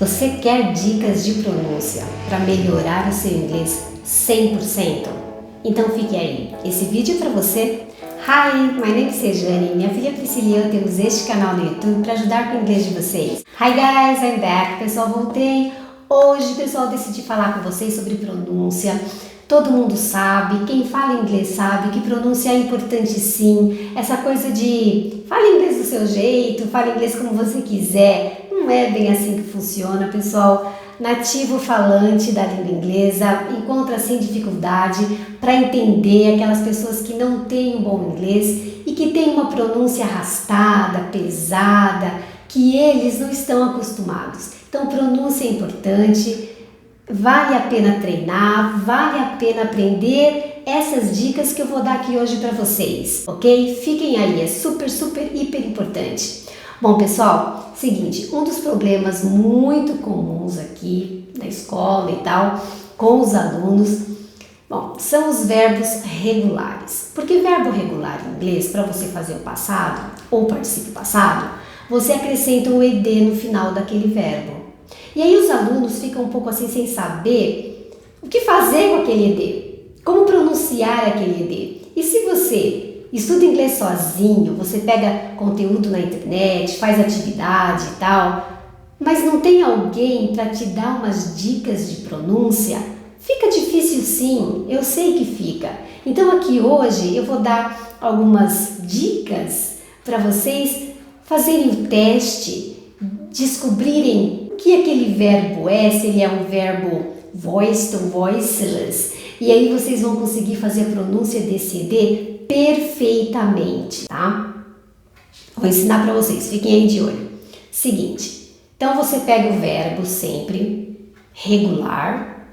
Você quer dicas de pronúncia para melhorar o seu inglês 100%? Então fique aí, esse vídeo é para você. Hi, my name is Rejane, minha filha Priscila e eu temos este canal no YouTube para ajudar com o inglês de vocês. Hi guys, I'm back, pessoal, voltei. Hoje, pessoal, decidi falar com vocês sobre pronúncia. Todo mundo sabe, quem fala inglês sabe que pronúncia é importante sim. Essa coisa de fala inglês do seu jeito, fala inglês como você quiser, não é bem assim que funciona, pessoal. Nativo falante da língua inglesa encontra assim dificuldade para entender aquelas pessoas que não têm um bom inglês e que têm uma pronúncia arrastada, pesada, que eles não estão acostumados. Então, pronúncia é importante. Vale a pena treinar, vale a pena aprender essas dicas que eu vou dar aqui hoje para vocês, ok? Fiquem aí, é super, hiper importante. Bom, pessoal, seguinte, um dos problemas muito comuns aqui na escola e tal, com os alunos, bom, são os verbos regulares. Porque verbo regular em inglês, para você fazer o passado ou particípio passado, você acrescenta um ed no final daquele verbo. E aí os alunos ficam um pouco assim sem saber o que fazer com aquele ed, como pronunciar aquele ed. E se você estuda inglês sozinho, você pega conteúdo na internet, faz atividade e tal, mas não tem alguém para te dar umas dicas de pronúncia, fica difícil sim, eu sei que fica. Então aqui hoje eu vou dar algumas dicas para vocês fazerem o teste, descobrirem o que aquele verbo é, se ele é um verbo voiced ou voiceless. E aí vocês vão conseguir fazer a pronúncia desse ed perfeitamente, tá? Vou ensinar para vocês, fiquem aí de olho. Seguinte, então você pega o verbo sempre regular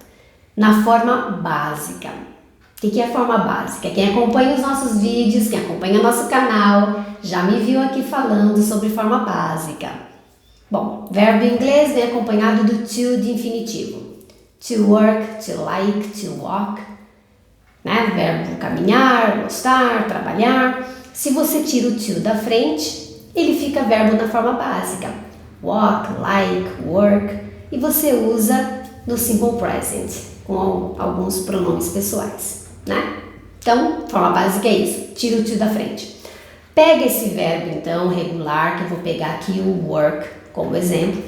na forma básica. O que é a forma básica? Quem acompanha os nossos vídeos, quem acompanha o nosso canal, já me viu aqui falando sobre forma básica. Bom, verbo em inglês vem acompanhado do to de infinitivo. To work, to like, to walk. Né? Verbo caminhar, gostar, trabalhar. Se você tira o to da frente, ele fica verbo na forma básica. Walk, like, work. E você usa no simple present, com alguns pronomes pessoais. Né? Então, forma básica é isso. Tira o to da frente. Pega esse verbo, então, regular, que eu vou pegar aqui o work como exemplo,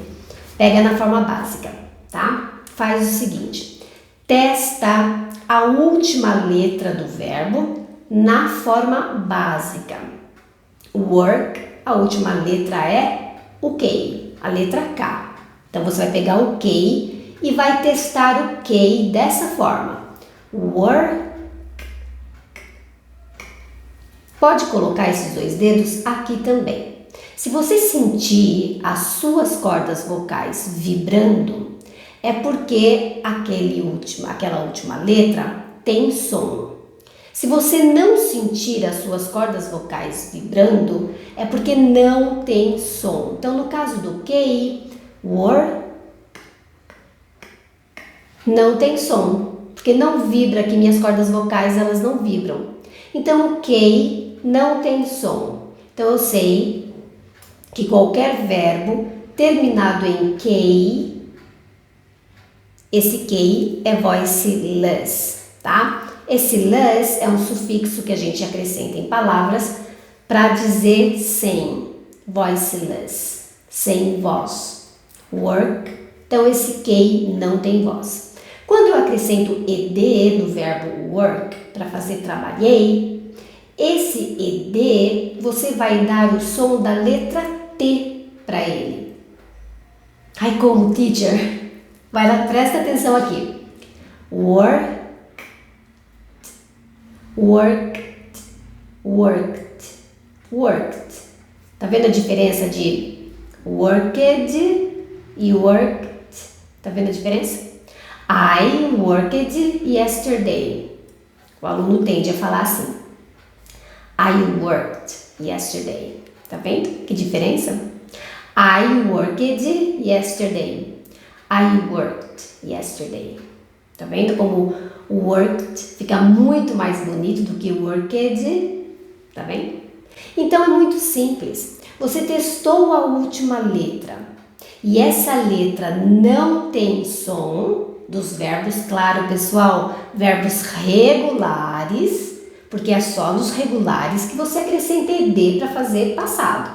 pega na forma básica, tá? Faz o seguinte, testa a última letra do verbo na forma básica. Work, a última letra é o K, a letra K. Então você vai pegar o K e vai testar o K dessa forma. Work. Pode colocar esses dois dedos aqui também. Se você sentir as suas cordas vocais vibrando, é porque aquela última letra tem som. Se você não sentir as suas cordas vocais vibrando, é porque não tem som. Então, no caso do K, work, não tem som, porque não vibra aqui, minhas cordas vocais, elas não vibram. Então, o K não tem som. Então, eu sei que qualquer verbo terminado em K, esse K é voiceless, tá? Esse less é um sufixo que a gente acrescenta em palavras para dizer sem, voiceless, sem voz. Work, então esse K não tem voz. Quando eu acrescento ed no verbo work para fazer trabalhei, esse ed você vai dar o som da letra T para ele. Ai, como teacher, vai lá, presta atenção aqui. Work, worked, worked, worked. Tá vendo a diferença de worked e worked? Tá vendo a diferença? I worked yesterday. O aluno tende a falar assim. I worked yesterday. Tá vendo? Que diferença? I worked yesterday. I worked yesterday. Tá vendo como o worked fica muito mais bonito do que worked? Tá vendo? Então é muito simples. Você testou a última letra e essa letra não tem som dos verbos, claro, pessoal, verbos regulares, porque é só nos regulares que você acrescenta ed para fazer passado.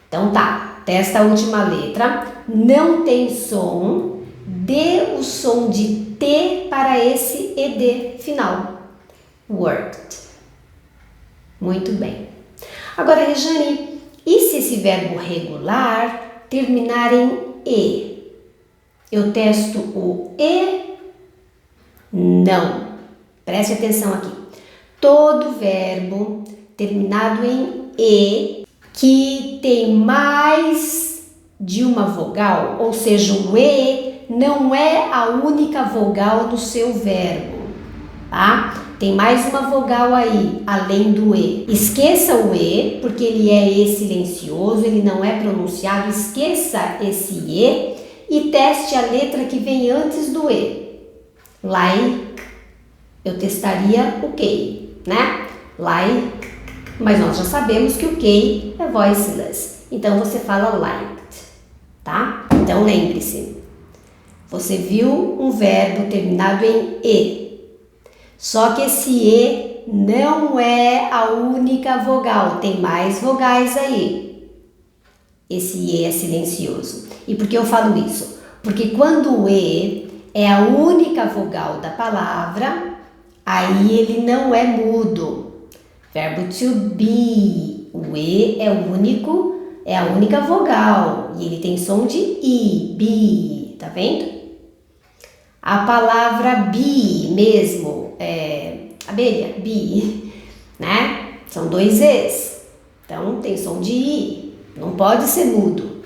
Então tá, testa a última letra, não tem som, dê o som de T para esse ed final. Worked. Muito bem. Agora, Rejane, e se esse verbo regular terminar em E? Eu testo o E? Não. Preste atenção aqui. Todo verbo terminado em E que tem mais de uma vogal, ou seja, o E não é a única vogal do seu verbo, tá? Tem mais uma vogal aí, além do E. Esqueça o E, porque ele é E silencioso, ele não é pronunciado. Esqueça esse E e teste a letra que vem antes do E. Like, eu testaria o K, né? Like, mas nós já sabemos que o K é voiceless. Então você fala liked, tá? Então lembre-se, você viu um verbo terminado em E. Só que esse E não é a única vogal, tem mais vogais aí. Esse E é silencioso. E por que eu falo isso? Porque quando o E é a única vogal da palavra, aí ele não é mudo. Verbo to be, o E é o único, é a única vogal e ele tem som de I, be, tá vendo? A palavra be mesmo, abelha, be, né? São dois Es, então tem som de I, não pode ser mudo.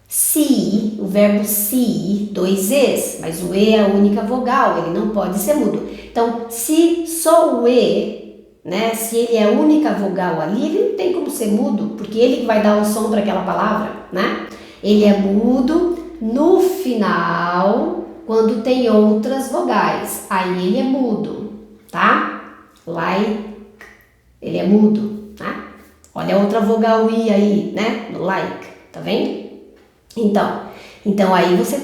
See, o verbo see, dois Es, mas o E é a única vogal, ele não pode ser mudo. Então, se só o E, né? Se ele é a única vogal ali, ele não tem como ser mudo, porque ele que vai dar o som para aquela palavra, né? Ele é mudo no final, quando tem outras vogais, aí ele é mudo, tá? Like, ele é mudo, né? Olha a outra vogal I aí, né? No like, tá vendo? Então aí você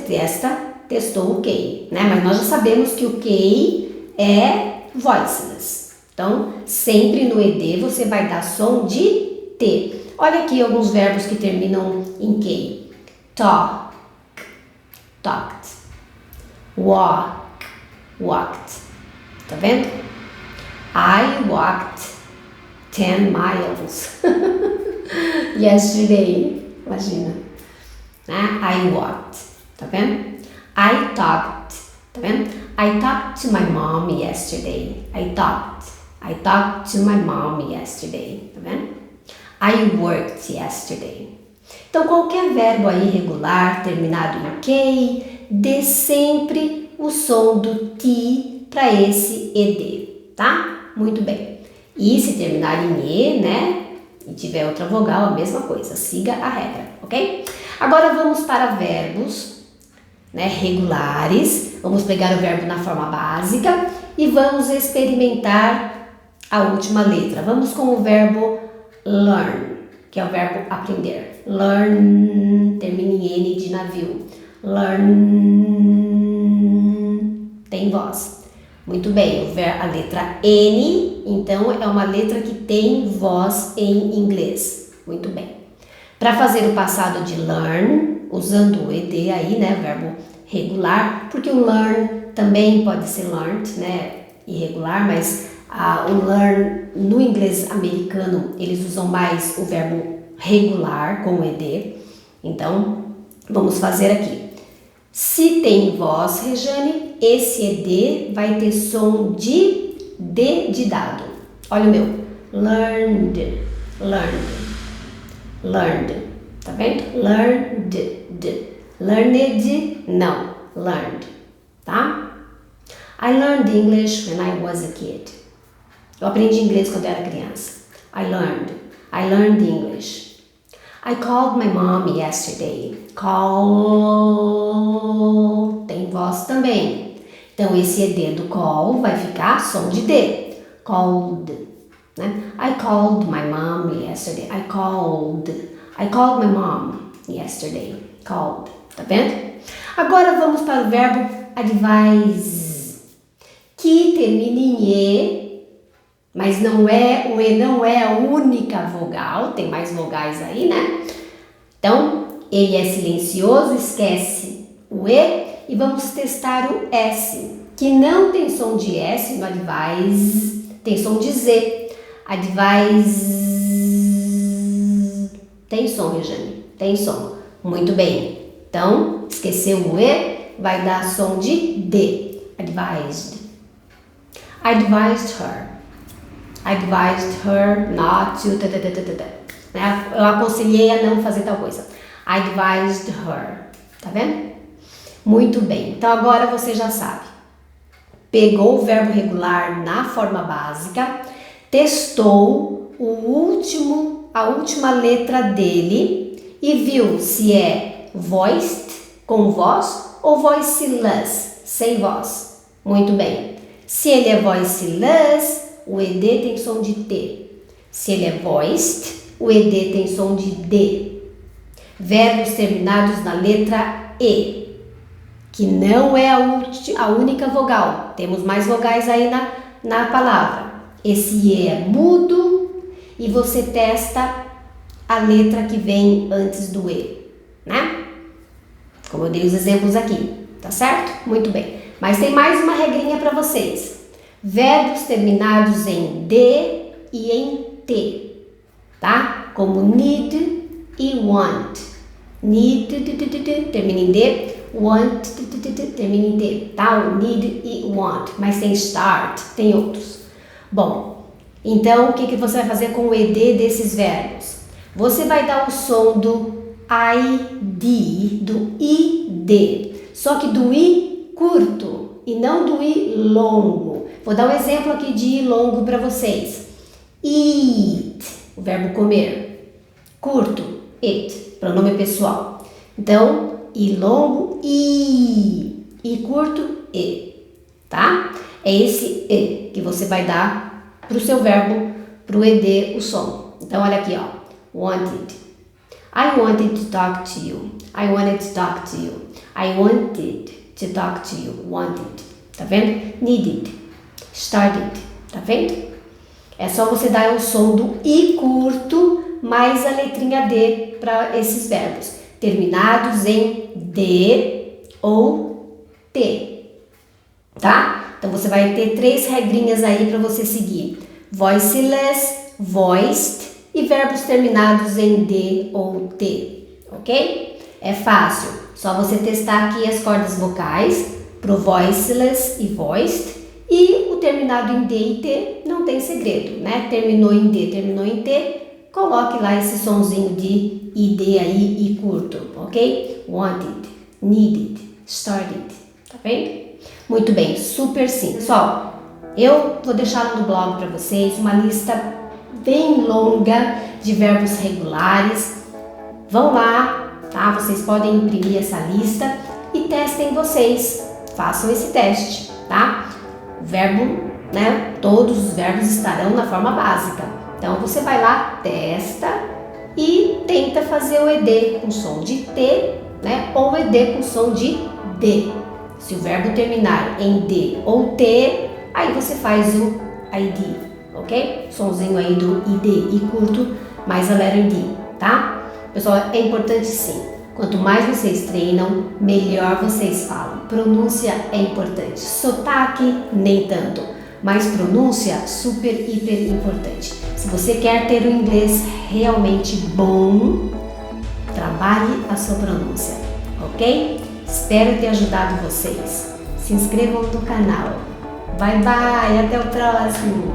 testou o K, né? Mas nós já sabemos que o K é voiceless. Então, sempre no ED você vai dar som de T. Olha aqui alguns verbos que terminam em K. Talk, talked. Walk, walked. Tá vendo? I walked 10 miles yesterday. Imagina. Né? I walked. Tá vendo? I talked. Tá vendo? I talked to my mom yesterday. I talked to my mom yesterday. Tá vendo? I worked yesterday. Então, qualquer verbo aí irregular terminado em K, dê sempre o som do T para esse ED, tá? Muito bem. E se terminar em E, né? E tiver outra vogal, a mesma coisa. Siga a regra, ok? Agora vamos para verbos, né, regulares. Vamos pegar o verbo na forma básica e vamos experimentar a última letra. Vamos com o verbo learn, que é o verbo aprender. Learn, termina em N de navio. Learn, tem voz. Muito bem, a letra N, então, é uma letra que tem voz em inglês. Muito bem. Para fazer o passado de learn, usando o ED aí, né, verbo regular, porque o learn também pode ser learned, né, irregular, mas o learn no inglês americano, eles usam mais o verbo regular com o ED. Então, vamos fazer aqui. Se tem voz, Rejane, esse ED vai ter som de D de dado. Olha o meu. Learned, learned, learned. Tá vendo? Learned, learned, não, learned, tá? I learned English when I was a kid. Eu aprendi inglês quando eu era criança. I learned English. I called my mom yesterday. Call tem voz também. Então esse ED do call vai ficar som de D. Called, né? I called my mom yesterday. I called my mom yesterday. called. Tá vendo? Agora vamos para o verbo advise, que termina em E, mas não é, o E não é a única vogal, tem mais vogais aí, né? Então, ele é silencioso, esquece o E e vamos testar o S, que não tem som de S no advise, tem som de Z. Advise tem som, Regiane? Tem som. Muito bem. Então, esqueceu o E, vai dar som de D. Advised. I advised her. I advised her not to... Eu aconselhei a não fazer tal coisa. I advised her. Tá vendo? Muito bem. Então, agora você já sabe. Pegou o verbo regular na forma básica, testou a última letra dele e viu se é voiced, com voz, ou voiceless, sem voz. Muito bem. Se ele é voiceless, o ED tem som de T. Se ele é voiced, o ED tem som de D. Verbos terminados na letra E, que não é a única vogal. Temos mais vogais aí na palavra. Esse E é mudo e você testa a letra que vem antes do E, né? Como eu dei os exemplos aqui, tá certo? Muito bem. Mas tem mais uma regrinha para vocês. Verbos terminados em D e em T, tá? Como need e want. Need termina em D, want termina em D, tá? O need e want. Mas tem start, tem outros. Bom, então o que você vai fazer com o ED desses verbos? Você vai dar o som do ID, do ID, só que do I curto e não do I longo. Vou dar um exemplo aqui de I longo para vocês. Eat, o verbo comer. Curto, it, pronome pessoal. Então, I longo, I. I curto, E. Tá? É esse E que você vai dar para o seu verbo, para o ED, o som. Então, olha aqui, ó. Wanted. I wanted to talk to you. I wanted to talk to you. I wanted to talk to you. Wanted. Tá vendo? Needed. Started. Tá vendo? É só você dar o som do I curto mais a letrinha D para esses verbos. Terminados em D ou T. Tá? Então você vai ter 3 regrinhas aí para você seguir. Voiceless, voiced e verbos terminados em D ou T, ok? É fácil, só você testar aqui as cordas vocais pro voiceless e voiced e o terminado em D e T não tem segredo, né? Terminou em D, terminou em T, coloque lá esse sonzinho de ID aí e curto, ok? Wanted, needed, started, tá vendo? Muito bem, super simples. Pessoal, eu vou deixar no blog para vocês uma lista bem longa de verbos regulares. Vão lá, tá? Vocês podem imprimir essa lista e testem vocês. Façam esse teste, tá? O verbo, né? Todos os verbos estarão na forma básica. Então você vai lá, testa e tenta fazer o ED com som de T, né? Ou o ED com som de D. Se o verbo terminar em D ou T, aí você faz o ID, ok? Sonzinho aí do ID e curto, mais a letra D, tá? Pessoal, é importante sim. Quanto mais vocês treinam, melhor vocês falam. Pronúncia é importante. Sotaque, nem tanto. Mas pronúncia, super, hiper importante. Se você quer ter um inglês realmente bom, trabalhe a sua pronúncia, ok? Espero ter ajudado vocês. Se inscrevam no canal. Bye, bye. Até o próximo.